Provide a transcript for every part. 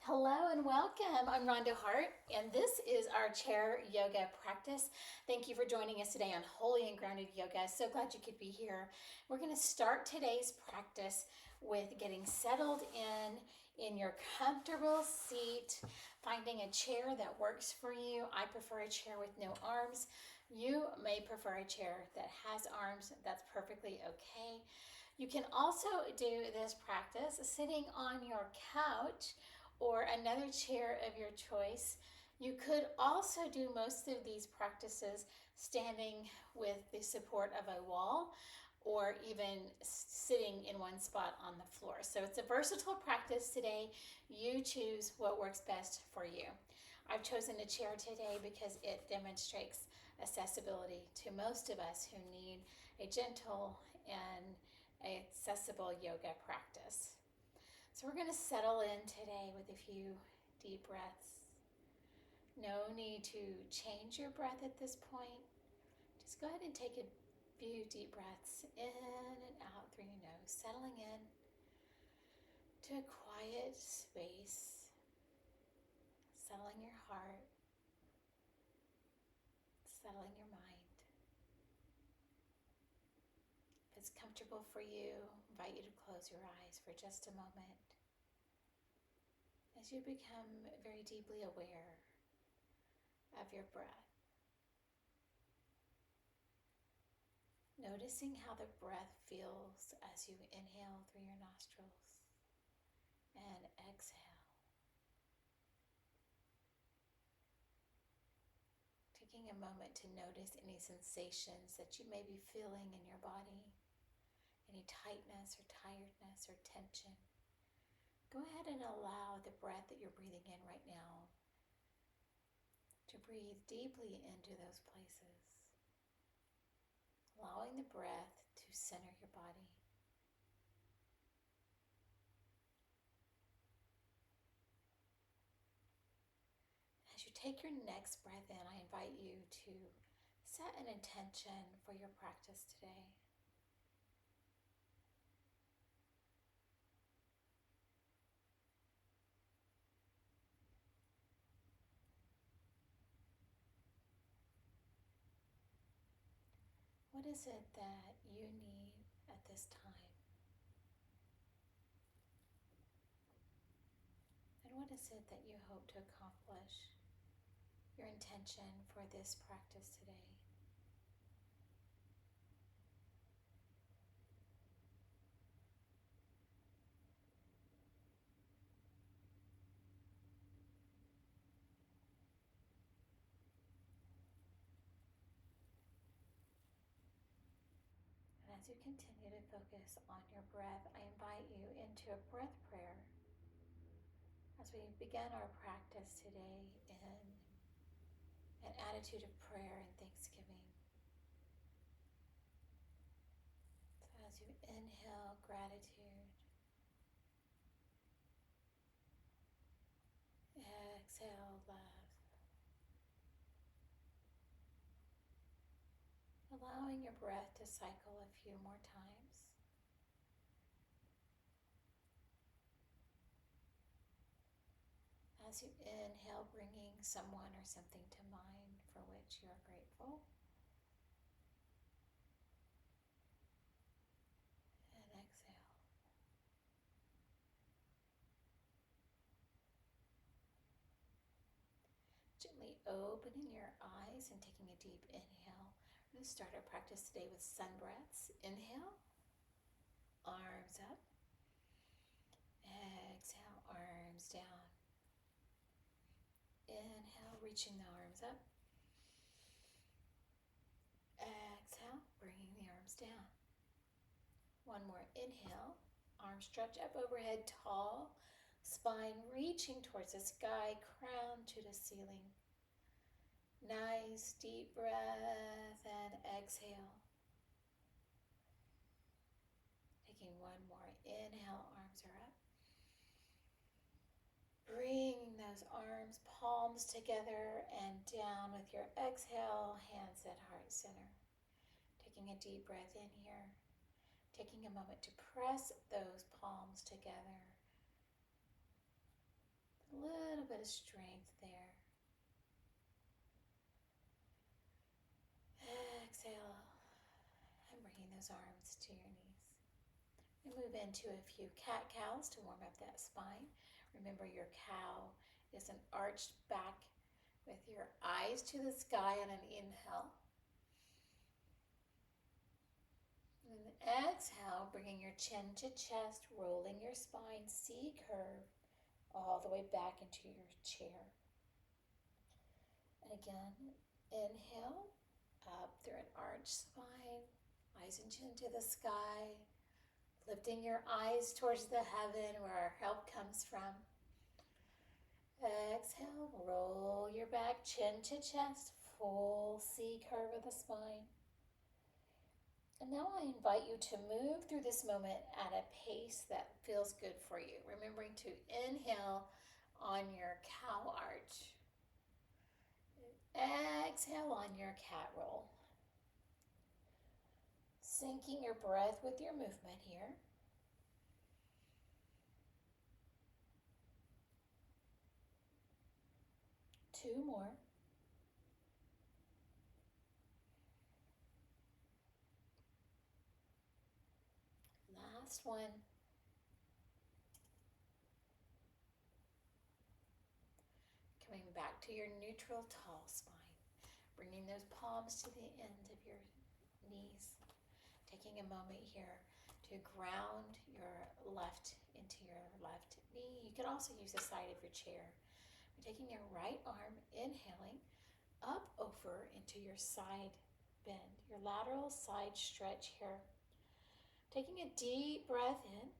Hello and welcome. I'm Rhonda Hart, and this is our chair yoga practice. Thank you for joining us today on Holy and Grounded Yoga. So glad you could be here. We're going to start today's practice with getting settled in your comfortable seat, finding a chair that works for you. I prefer a chair with no arms. You may prefer a chair that has arms. That's perfectly okay. You can also do this practice sitting on your couch or another chair of your choice. You could also do most of these practices standing with the support of a wall or even sitting in one spot on the floor. So it's a versatile practice today. You choose what works best for you. I've chosen a chair today because it demonstrates accessibility to most of us who need a gentle and accessible yoga practice. So we're going to settle in today with a few deep breaths. No need to change your breath at this point. Just go ahead and take a few deep breaths in and out through your nose, settling in to a quiet space, settling your heart, settling your mind. If it's comfortable for you, I invite you to close your eyes for just a moment as you become very deeply aware of your breath. Noticing how the breath feels as you inhale through your nostrils and exhale. Taking a moment to notice any sensations that you may be feeling in your body, any tightness or tiredness or tension. Go ahead and allow the breath that you're breathing in right now to breathe deeply into those places, allowing the breath to center your body. As you take your next breath in, I invite you to set an intention for your practice today. What is it that you need at this time? And what is it that you hope to accomplish? Your intention for this practice today. And as you continue to focus on your breath, I invite you into a breath prayer as we begin our practice today in an attitude of prayer and thanksgiving. So as you inhale gratitude, exhale love, allowing your breath to cycle a few more times. As you inhale, bringing someone or something to mind for which you are grateful. And exhale. Gently opening your eyes and taking a deep inhale. We're going to start our practice today with sun breaths. Inhale, arms up. Exhale, arms down. Inhale, reaching the arms up. Exhale, bringing the arms down. One more inhale, arms stretch up overhead, tall, spine reaching towards the sky, crown to the ceiling. Nice deep breath and exhale. Taking one more inhale, arms are up. Bringing those arms, palms together and down with your exhale, hands at heart center. Taking a deep breath in here. Taking a moment to press those palms together. A little bit of strength there. Exhale and bringing those arms to your knees. We move into a few cat-cows to warm up that spine. Remember, your cow is an arched back with your eyes to the sky on an inhale. And exhale, bringing your chin to chest, rolling your spine, C curve, all the way back into your chair. And again, inhale, up through an arched spine, eyes and chin to the sky, lifting your eyes towards the heaven where our help comes from. Exhale, roll your back, chin to chest, full C curve of the spine. And now I invite you to move through this moment at a pace that feels good for you. Remembering to inhale on your cow arch. Exhale on your cat roll. Syncing your breath with your movement here. Two more. Last one. Coming back to your neutral tall spine. Bringing those palms to the end of your knees. Taking a moment here to ground your left into your left knee. You could also use the side of your chair. You're taking your right arm, inhaling, up over into your side bend, your lateral side stretch here. Taking a deep breath in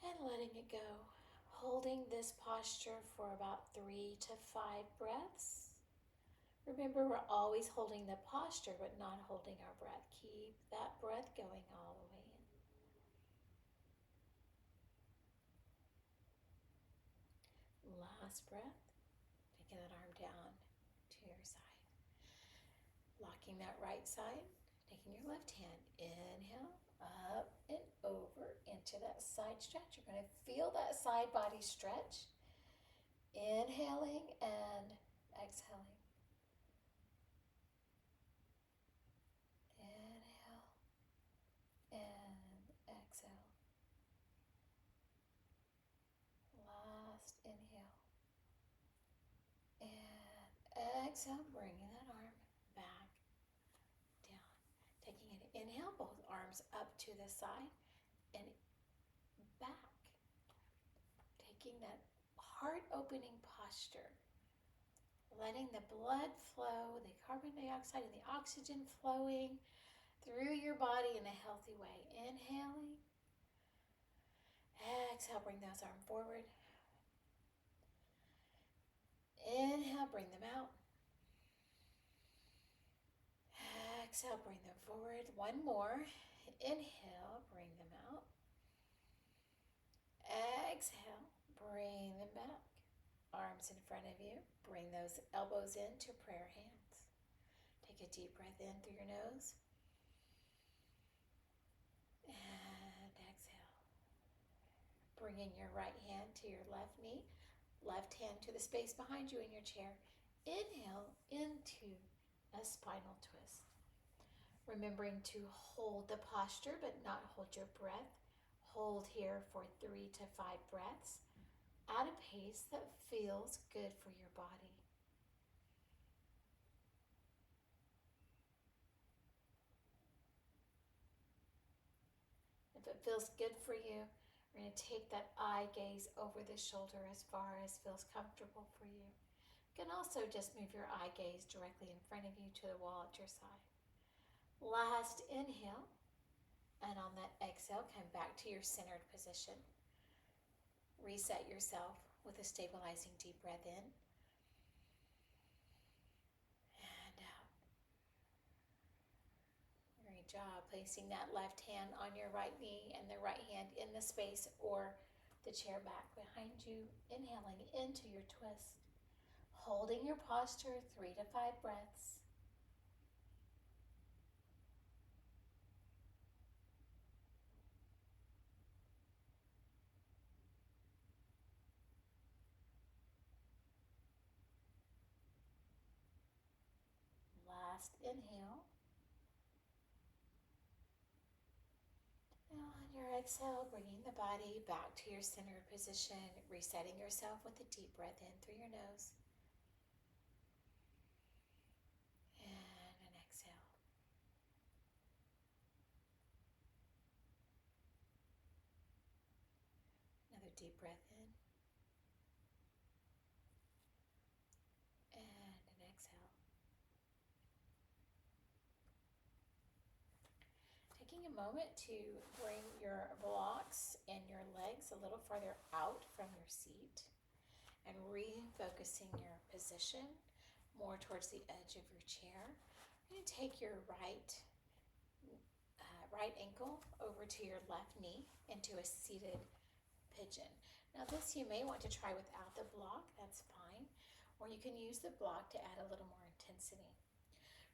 and letting it go. Holding this posture for about 3 to 5 breaths. Remember, we're always holding the posture, but not holding our breath. Keep that breath going all the way in. Last breath. Taking that arm down to your side. Locking that right side. Taking your left hand. Inhale, up and over into that side stretch. You're going to feel that side body stretch. Inhaling and exhaling. Inhale and exhale. Last inhale. And exhale, bringing that arm back down. Taking an inhale, both arms up to the side and back. Taking that heart opening posture. Letting the blood flow, the carbon dioxide and the oxygen flowing through your body in a healthy way. Inhaling. Exhale, bring those arms forward. Inhale, bring them out. Exhale, bring them forward. One more. Inhale, bring them out. Exhale, bring them back. Arms in front of you. Bring those elbows into prayer hands. Take a deep breath in through your nose. And exhale. Bringing your right hand to your left knee. Left hand to the space behind you in your chair. Inhale into a spinal twist. Remembering to hold the posture but not hold your breath. Hold here for 3 to 5 breaths at a pace that feels good for your body. If it feels good for you, we're going to take that eye gaze over the shoulder as far as feels comfortable for you. You can also just move your eye gaze directly in front of you to the wall at your side. Last inhale, and on that exhale, come back to your centered position. Reset yourself with a stabilizing deep breath in and out. Great job placing that left hand on your right knee and the right hand in the space or the chair back behind you. Inhaling into your twist. Holding your posture 3 to 5 breaths. last inhale. Now on your exhale, bringing the body back to your center position, resetting yourself with a deep breath in through your nose. And an exhale. Another deep breath in. And an exhale. Taking a moment to bring your blocks and your legs a little farther out from your seat and refocusing your position more towards the edge of your chair. You're going to take your right ankle over to your left knee into a seated pigeon. Now this you may want to try without the block, that's fine, or you can use the block to add a little more intensity.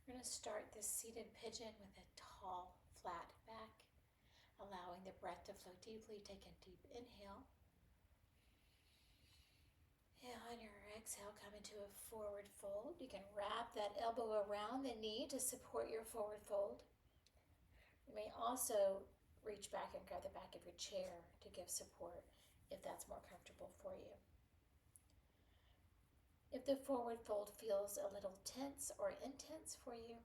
We're going to start this seated pigeon with a tall, flat back, allowing the breath to flow deeply. Take a deep inhale. And on your exhale, come into a forward fold. You can wrap that elbow around the knee to support your forward fold. You may also reach back and grab the back of your chair to give support if that's more comfortable for you. If the forward fold feels a little tense or intense for you,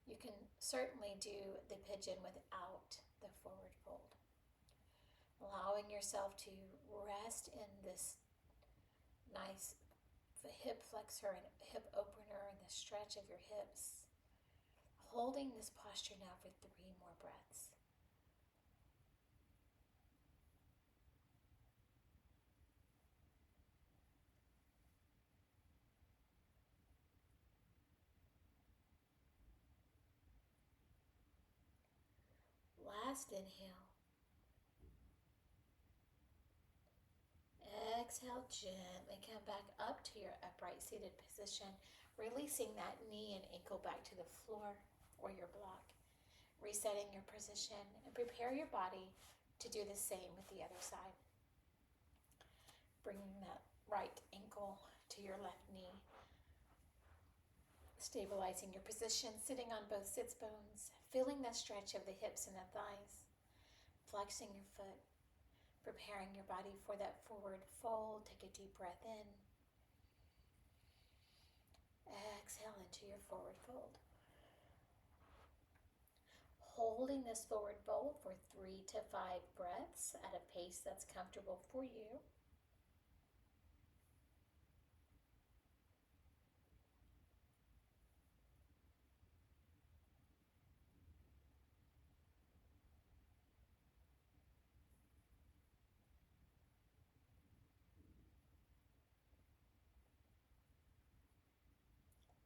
you can certainly do the pigeon without the forward fold. Allowing yourself to rest in this nice hip flexor and hip opener and the stretch of your hips. Holding this posture now for 3 more breaths. Last inhale. Exhale, gently come back up to your upright seated position, releasing that knee and ankle back to the floor or your block. Resetting your position and prepare your body to do the same with the other side. Bringing that right ankle to your left knee. Stabilizing your position, sitting on both sits bones, feeling that stretch of the hips and the thighs. Flexing your foot, preparing your body for that forward fold. Take a deep breath in. Exhale into your forward fold. Holding this forward fold for 3 to 5 breaths at a pace that's comfortable for you.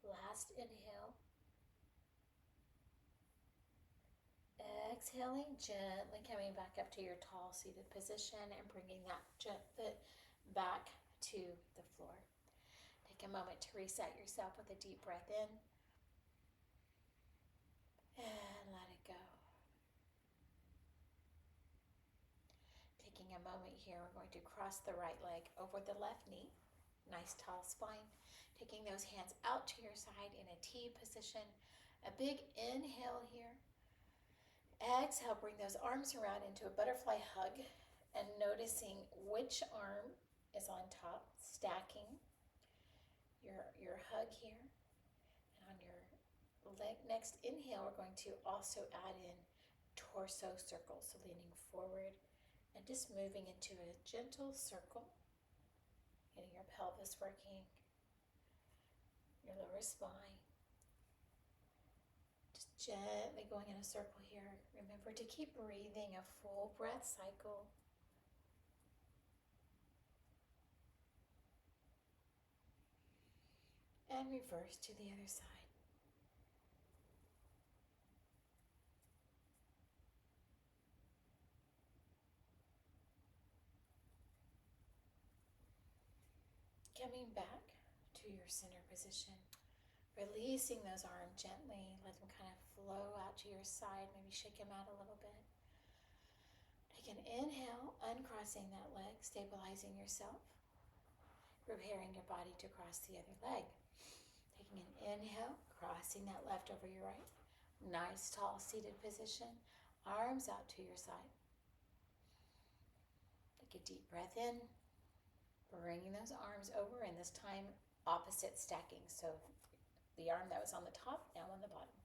Last inhale. Exhaling, gently coming back up to your tall seated position and bringing that foot back to the floor. Take a moment to reset yourself with a deep breath in and let it go. Taking a moment here, we're going to cross the right leg over the left knee. Nice tall spine. Taking those hands out to your side in a T position. A big inhale here. Exhale, bring those arms around into a butterfly hug and noticing which arm is on top, stacking your hug here. And on your next inhale, we're going to also add in torso circles, so leaning forward and just moving into a gentle circle, getting your pelvis working, your lower spine. Gently going in a circle here. Remember to keep breathing a full breath cycle. And reverse to the other side. Coming back to your center position. Releasing those arms gently. Let them kind of flow out to your side. Maybe shake them out a little bit. Take an inhale, uncrossing that leg, stabilizing yourself. Preparing your body to cross the other leg. Taking an inhale, crossing that left over your right. Nice tall seated position. Arms out to your side. Take a deep breath in. Bringing those arms over, and this time opposite stacking. So the arm that was on the top, now on the bottom.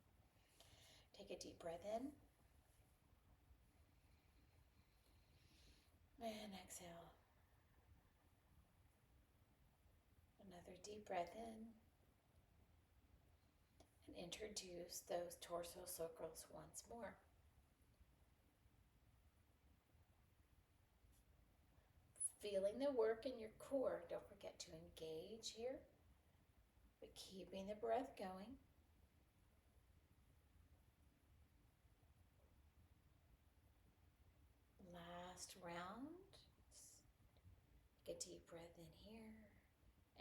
Take a deep breath in. And exhale. Another deep breath in. And introduce those torso circles once more. Feeling the work in your core. Don't forget to engage here, but keeping the breath going. Last round. Take a deep breath in here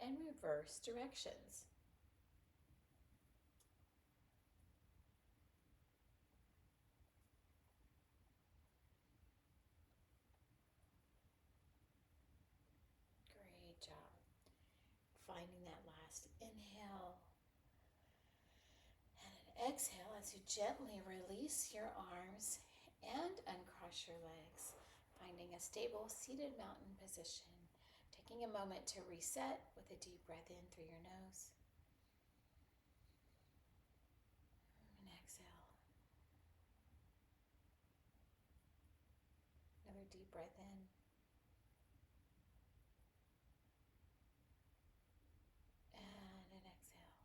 and reverse directions. Great job. Finding that last inhale and an exhale as you gently release your arms and uncross your legs. Finding a stable seated mountain position. Taking a moment to reset with a deep breath in through your nose. And exhale. Another deep breath in. And an exhale.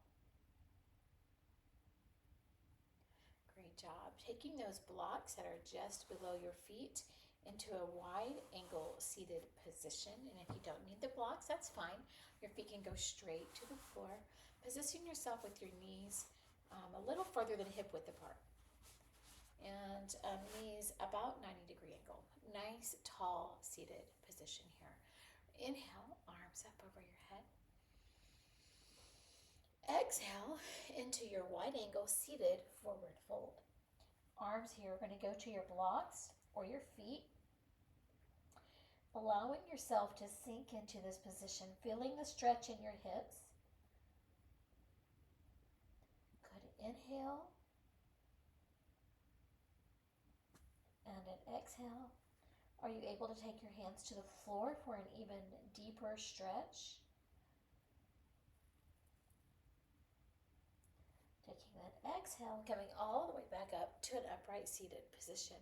Great job. Taking those blocks that are just below your feet into a wide angle seated position. And if you don't need the blocks, that's fine. Your feet can go straight to the floor. Position yourself with your knees a little further than hip width apart. And knees about 90-degree angle. Nice, tall, seated position here. Inhale, arms up over your head. Exhale into your wide angle seated forward fold. Arms here are going to go to your blocks or your feet. Allowing yourself to sink into this position, feeling the stretch in your hips. Good inhale. And an exhale. Are you able to take your hands to the floor for an even deeper stretch? Taking that exhale, coming all the way back up to an upright seated position.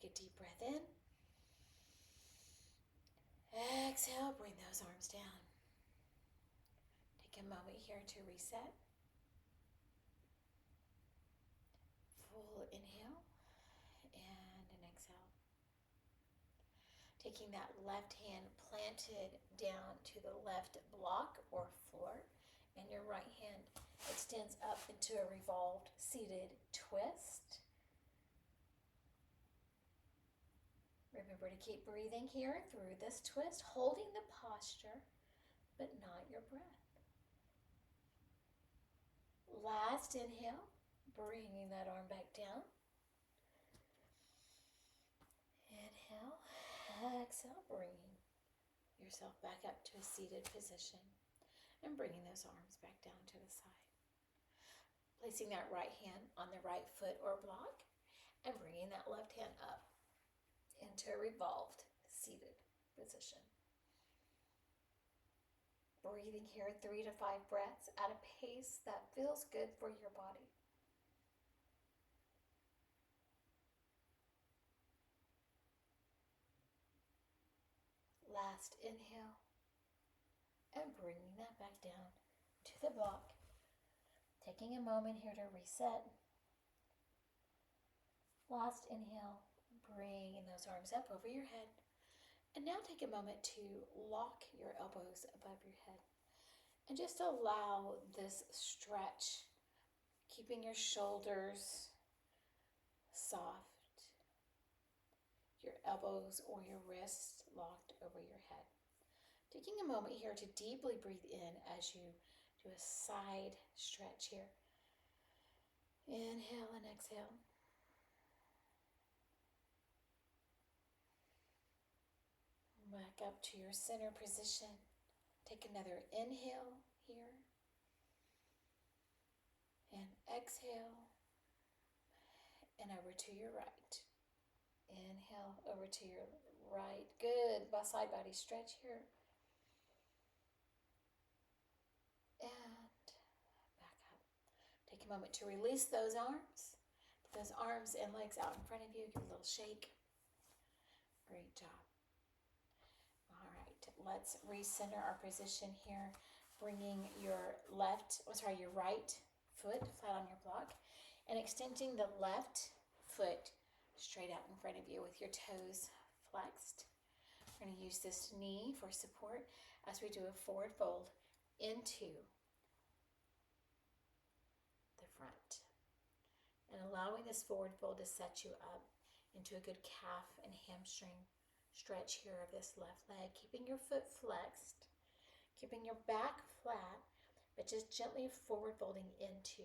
Take a deep breath in. Exhale, bring those arms down. Take a moment here to reset. Full inhale and an exhale. Taking that left hand planted down to the left block or floor, and your right hand extends up into a revolved seated twist. Remember to keep breathing here through this twist, holding the posture, but not your breath. Last inhale, bringing that arm back down. Inhale, exhale, bringing yourself back up to a seated position and bringing those arms back down to the side. Placing that right hand on the right foot or block and bringing that left hand up into a revolved seated position. Breathing here 3 to 5 breaths at a pace that feels good for your body. Last inhale and bringing that back down to the block. Taking a moment here to reset. Last inhale, bringing those arms up over your head. And now take a moment to lock your elbows above your head. And just allow this stretch, keeping your shoulders soft, your elbows or your wrists locked over your head. Taking a moment here to deeply breathe in as you do a side stretch here. Inhale and exhale. Back up to your center position. Take another inhale here. And exhale and over to your right. Inhale over to your right. Good. Side body stretch here. And back up. Take a moment to release those arms. Those arms and legs out in front of you. Give a little shake. Great job. All right, let's recenter our position here. Bringing your your right foot flat on your block and extending the left foot straight out in front of you with your toes flexed. We're going to use this knee for support as we do a forward fold into the front. And allowing this forward fold to set you up into a good calf and hamstring stretch here of this left leg, keeping your foot flexed, keeping your back flat, but just gently forward folding into.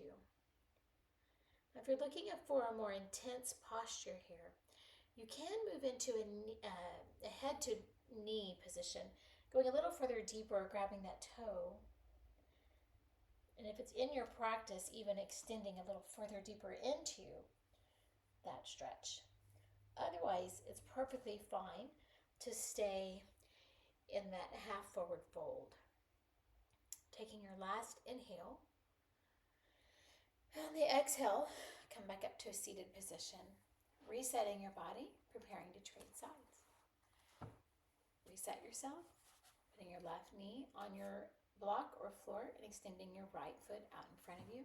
Now, if you're looking for a more intense posture here, you can move into a head to knee position, going a little further deeper, grabbing that toe. And if it's in your practice, even extending a little further deeper into that stretch. Otherwise, it's perfectly fine to stay in that half forward fold. Taking your last inhale. On the exhale, come back up to a seated position. Resetting your body, preparing to trade sides. Reset yourself, putting your left knee on your block or floor and extending your right foot out in front of you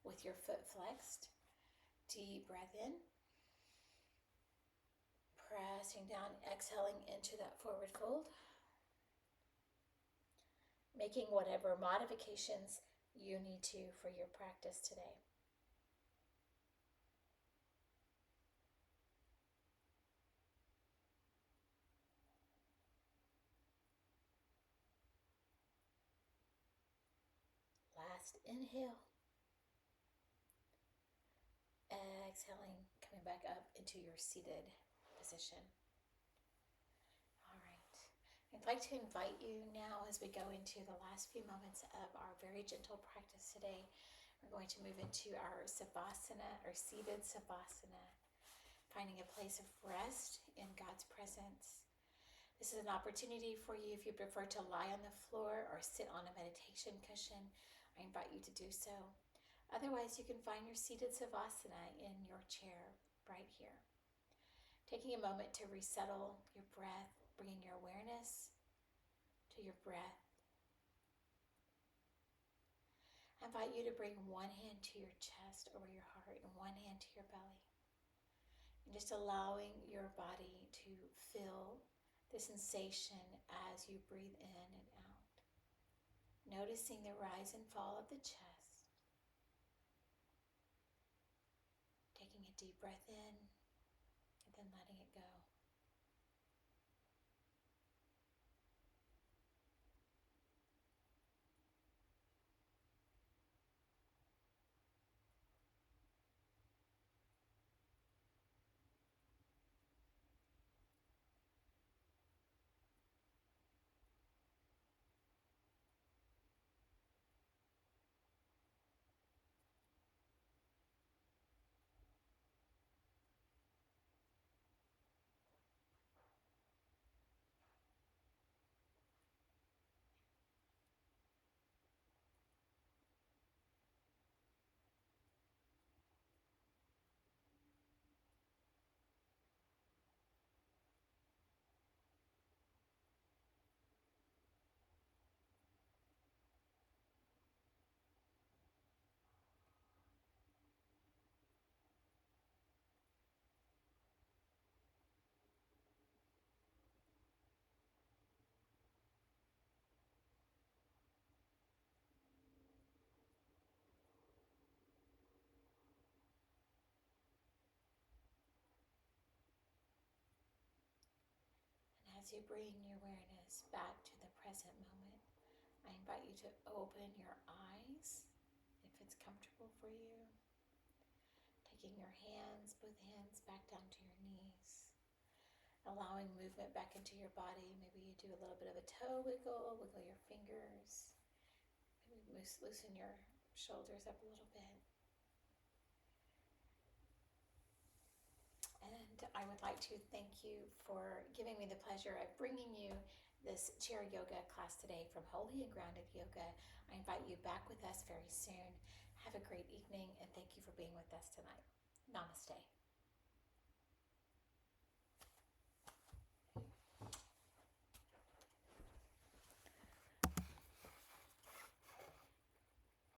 with your foot flexed. Deep breath in. Pressing down, exhaling into that forward fold. Making whatever modifications you need to for your practice today. Last inhale. Exhaling, coming back up into your seated position. All right. I'd like to invite you now as we go into the last few moments of our very gentle practice today. We're going to move into our savasana or seated savasana, finding a place of rest in God's presence. This is an opportunity for you if you prefer to lie on the floor or sit on a meditation cushion. I invite you to do so. Otherwise, you can find your seated savasana in your chair right here. Taking a moment to resettle your breath, bringing your awareness to your breath. I invite you to bring one hand to your chest over your heart and one hand to your belly. And just allowing your body to feel the sensation as you breathe in and out. Noticing the rise and fall of the chest. Taking a deep breath in and then letting it go. As you bring your awareness back to the present moment, I invite you to open your eyes if it's comfortable for you. Taking your hands, both hands back down to your knees. Allowing movement back into your body. Maybe you do a little bit of a toe wiggle, wiggle your fingers. Maybe loosen your shoulders up a little bit. And I would like to thank you for giving me the pleasure of bringing you this chair yoga class today from Holy and Grounded Yoga. I invite you back with us very soon. Have a great evening, and thank you for being with us tonight. Namaste.